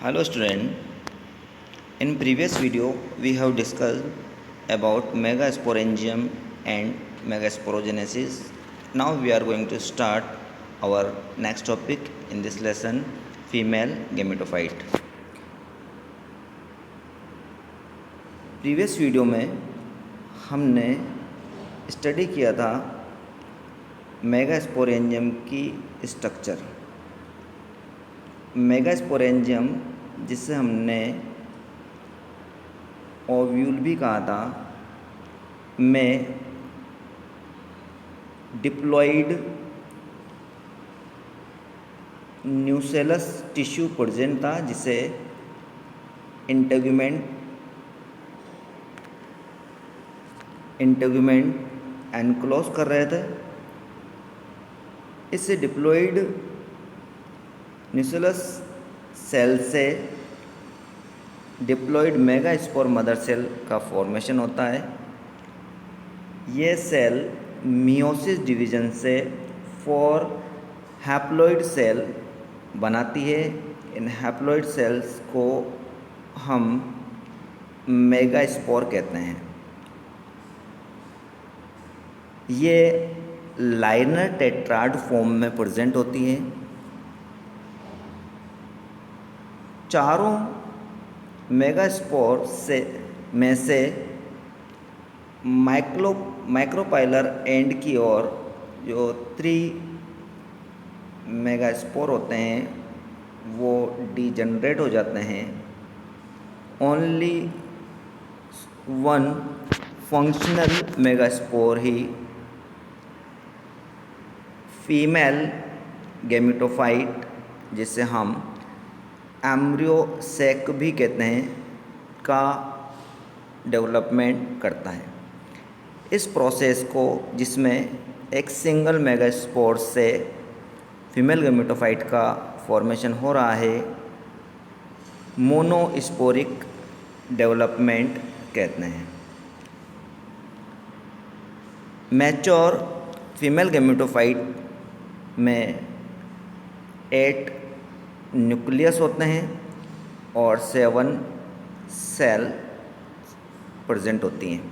Hello student, in previous video we have discussed about megasporangium and megasporogenesis. Now we are going to start our next topic in this lesson, female gametophyte. Previous video में हमने study किया था megasporangium की structure. Megasporangium जिसे हमने ovule भी कहा था, में डिप्लॉइड न्यूसेलस टिश्यू प्रेजेंट था, जिसे इंटेगुमेंट एनक्लोज कर रहे थे। इस डिप्लॉइड न्यूसेलस सेल से डिप्लॉइड मेगास्पोर मदर सेल का फॉर्मेशन होता है। ये सेल मियोसिस डिवीजन से 4 हैप्लॉइड सेल बनाती है। इन हैप्लॉइड सेल्स को हम मेगास्पोर कहते हैं। ये लाइनर टेट्राड फॉर्म में प्रेजेंट होती है। चारों मेगास्पोर में से माइक्रोपाइलर एंड की ओर जो 3 मेगास्पोर होते हैं वो डिजेनरेट हो जाते हैं। ओनली 1 फंक्शनल मेगास्पोर ही फीमेल गैमेटोफाइट, जिसे हम एम्ब्रियोसेक भी कहते हैं, का डेवलपमेंट करता है। इस प्रोसेस को, जिसमें एक सिंगल मेगास्पोर से फीमेल गैमेटोफाइट का फॉर्मेशन हो रहा है, मोनोस्पोरिक डेवलपमेंट कहते हैं। मैच्योर फीमेल गैमेटोफाइट में 8 न्यूक्लियस होते हैं और 7 सेल प्रेजेंट होती हैं।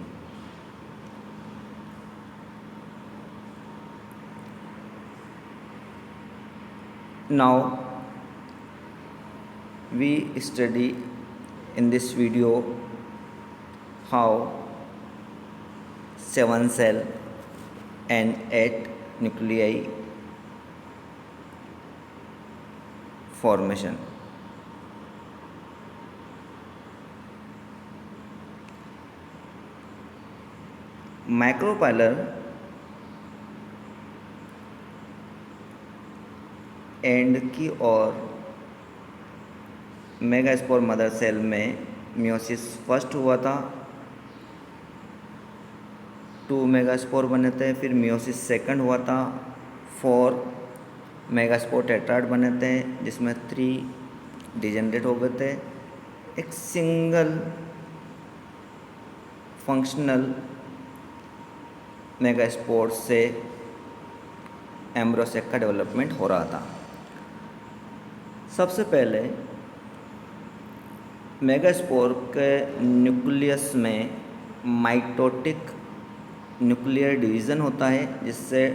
Now we study in this video how 7 cell and 8 nuclei formation. Micropylar end की ओर मेगास्पोर मदर सेल में मियोसिस फर्स्ट हुआ था। 2 मेगास्पोर बने थे। फिर मियोसिस सेकंड हुआ था। 4 मेगास्पोर टेट्राड बने थे, जिसमें 3 डिजेनरेट हो गए थे। एक सिंगल फंक्शनल मेगास्पोर से एम्ब्रियोसेक का डेवलपमेंट हो रहा था। सबसे पहले मेगास्पोर के न्यूक्लियस में माइटोटिक न्यूक्लियर डिवीज़न होता है, जिससे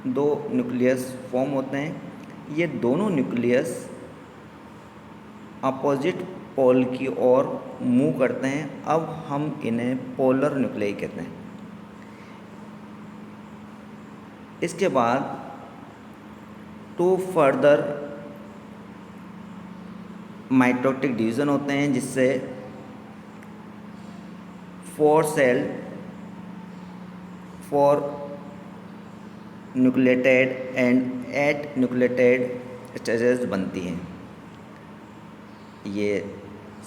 2 न्यूक्लियस फॉर्म होते हैं। ये दोनों न्यूक्लियस अपोजिट पोल की ओर मूव करते हैं। अब हम इन्हें पोलर न्यूक्लियाई कहते हैं। इसके बाद 2 फर्दर माइटोटिक डिवीज़न होते हैं, जिससे 4 न्यूक्लियोटाइड एंड 8 न्यूक्लियोटाइड स्टेजेस बनती हैं। ये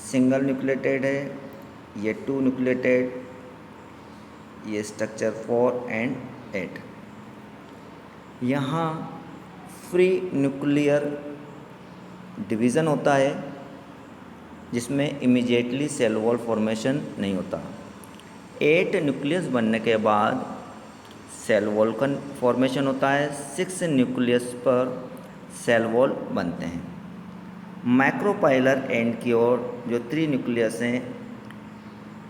सिंगल न्यूक्लियोटाइड है, ये 2 न्यूक्लियोटाइड, ये स्ट्रक्चर 4 एंड 8। यहाँ फ्री न्यूक्लियर डिवीज़न होता है, जिसमें इमीडिएटली सेल वॉल फॉर्मेशन नहीं होता। 8 न्यूक्लियस बनने के बाद सेल वॉल का फॉर्मेशन होता है। 6 न्यूक्लियस पर सेल वॉल बनते हैं। माइक्रोपाइलर एंड की ओर जो 3 न्यूक्लियस हैं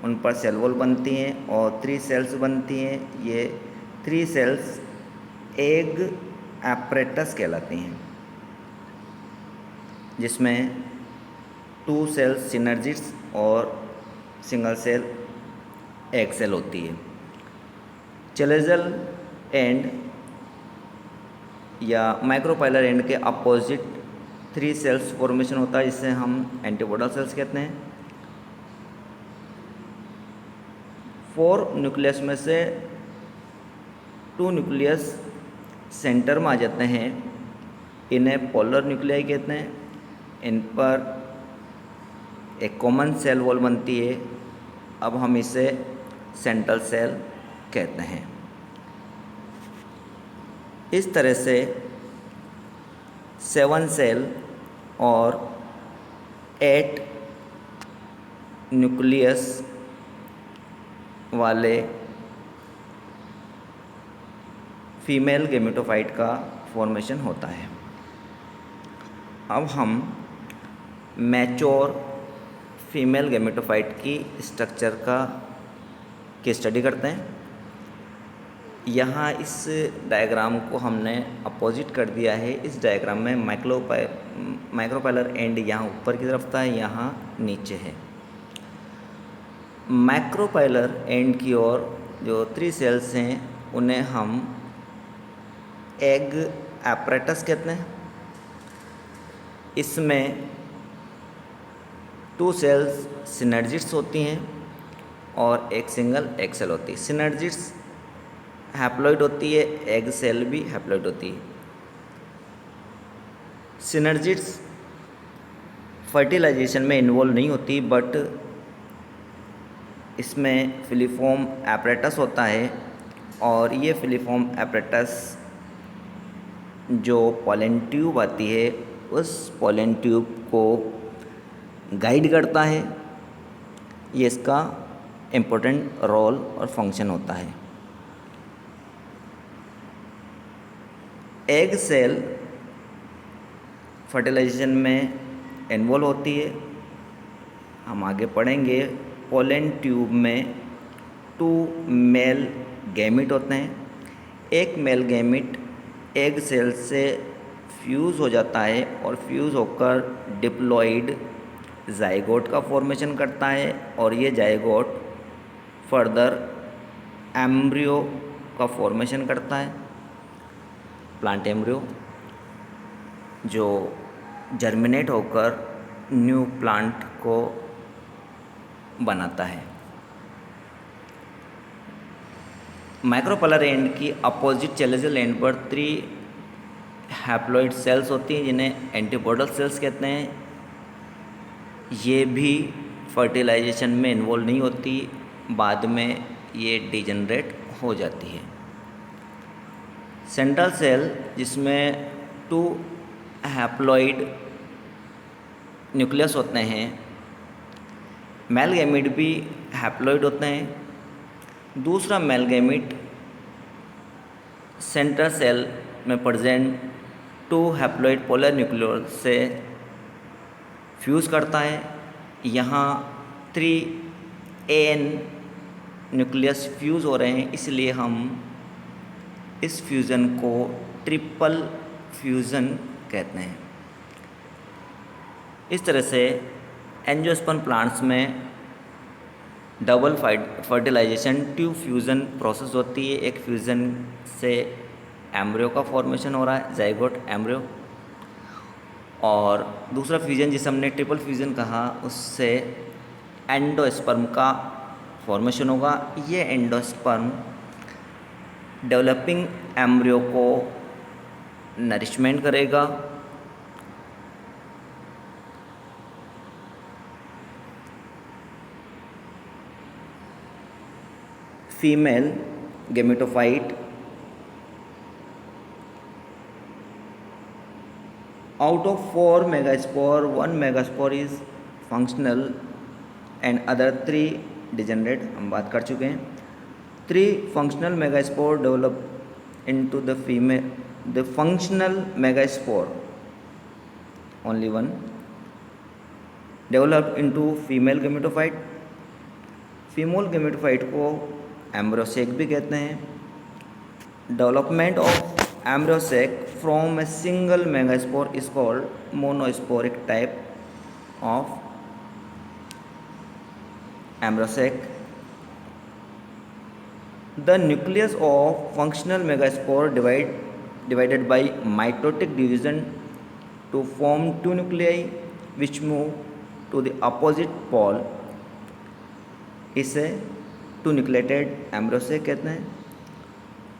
उन पर सेल वॉल बनती हैं और 3 सेल्स बनती हैं। ये 3 सेल्स एग एपरेटस कहलाती हैं, जिसमें 2 सेल्स सिनर्जिड्स और सिंगल सेल एग सेल होती है। चेलेजल एंड या माइक्रोपाइलर एंड के अपोजिट 3 सेल्स फॉर्मेशन होता है, जिसे हम एंटीपोडल सेल्स कहते हैं। 4 न्यूक्लियस में से 2 न्यूक्लियस सेंटर में आ जाते हैं, इन्हें पोलर न्यूक्लियाई कहते हैं। इन पर एक कॉमन सेल वॉल बनती है, अब हम इसे सेंट्रल सेल कहते हैं। इस तरह से 7 सेल और 8 न्यूक्लियस वाले फीमेल गेमेटोफाइट का फॉर्मेशन होता है। अब हम मैच्योर फीमेल गेमेटोफाइट की स्ट्रक्चर की स्टडी करते हैं। यहाँ इस डायग्राम को हमने अपोजिट कर दिया है। इस डायग्राम में माइक्रोपाइलर एंड यहाँ ऊपर की तरफ था, यहाँ नीचे है। माइक्रोपाइलर एंड की ओर जो 3 सेल्स हैं उन्हें हम एग एपरेटस कहते हैं। इसमें 2 सेल्स सिनर्जिड्स होती हैं और एक सिंगल एग सेल होती है। सिनर्जिड्स हैप्लॉइड होती है, एग सेल भी हैप्लॉइड होती है। सिनर्जिड्स फर्टिलाइजेशन में इन्वॉल्व नहीं होती, बट इसमें फिलीफॉर्म एपरेटस होता है और ये फिलीफॉर्म एपरेटस जो पॉलन ट्यूब आती है उस पॉलन ट्यूब को गाइड करता है। ये इसका इम्पोर्टेंट रोल और फंक्शन होता है। एग सेल फर्टिलाइजेशन में इन्वॉल्व होती है। हम आगे पढ़ेंगे। पोलन ट्यूब में 2 मेल गैमिट होते हैं। एक मेल गैमिट एग सेल से फ्यूज़ हो जाता है और फ्यूज़ होकर डिप्लॉइड जाइगोट का फॉर्मेशन करता है और ये जाइगोट फर्दर एम्ब्रियो का फॉर्मेशन करता है, प्लांट एम्ब्रियो, जो जर्मिनेट होकर न्यू प्लांट को बनाता है। माइक्रोपाइलर एंड की अपोजिट चेलेजल एंड पर 3 हैप्लॉइड सेल्स होती हैं, जिन्हें एंटीपोडल सेल्स कहते हैं। ये भी फर्टिलाइजेशन में इन्वॉल्व नहीं होती, बाद में ये डिजनरेट हो जाती है। सेंट्रल सेल जिसमें 2 हैप्लॉइड न्यूक्लियस होते हैं, मेल गैमीट भी हैप्लॉइड होते हैं। दूसरा मेल गैमीट सेंट्रल सेल में प्रेजेंट 2 हैप्लॉइड पोलर न्यूक्लियस से फ्यूज़ करता है। यहाँ 3 AN न्यूक्लियस फ्यूज़ हो रहे हैं, इसलिए हम इस फ्यूज़न को ट्रिपल फ्यूज़न कहते हैं। इस तरह से एंजियोस्पर्म प्लांट्स में double fertilization tube fusion process होती है। एक फ्यूज़न से एम्ब्रियो का फॉर्मेशन हो रहा है, जाइगोट एम्ब्रियो, और दूसरा फ्यूज़न जिसे हमने ट्रिपल फ्यूज़न कहा, उससे एंडोस्पर्म का फॉर्मेशन होगा। ये एंडोस्पर्म डेवलपिंग एम्ब्रियो को नरिशमेंट करेगा। Female gametophyte out of 4 megaspore, 1 megaspore is functional and other 3 degenerate, हम बात कर चुके हैं। 3 functional megaspore develop into the female, the functional megaspore only 1, developed into female gametophyte. Female gametophyte को embryo sac भी कहते हैं। Development of embryo sac from a single megaspore is called monosporic type of embryo sac. The nucleus of functional megaspore divided by mitotic division to form two nuclei which move to the opposite pole इसे two nucleated embryo sac कहते हैं।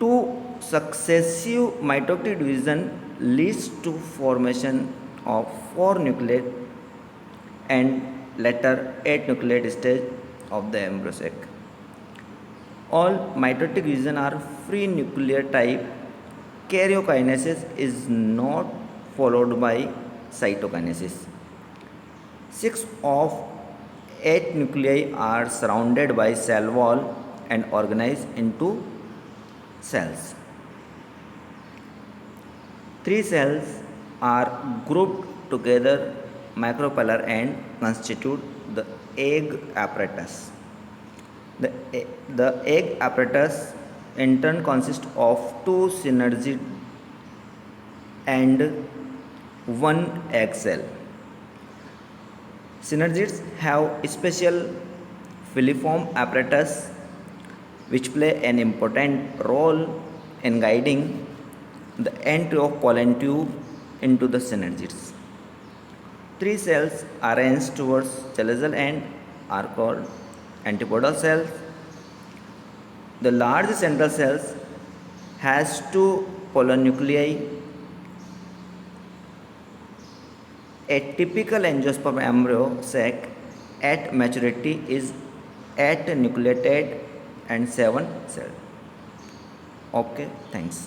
Two successive mitotic division leads to formation of 4 nucleate and later 8 nucleate stage of the embryosac. All mitotic division are free nuclear type. Karyokinesis is not followed by cytokinesis. 6 of 8 nuclei are surrounded by cell wall and organized into cells. 3 cells are grouped together micropillar and constitute the egg apparatus. The egg apparatus in turn consists of 2 synergids and 1 egg cell. Synergids have special filiform apparatus which play an important role in guiding the entry of pollen tube into the synergids. 3 cells arranged towards chelysal end are called antipodal cells. The large central cells has 2 pollen nuclei. A typical angiosperm embryo sac at maturity is 8 nucleated and 7 cells. Okay, thanks.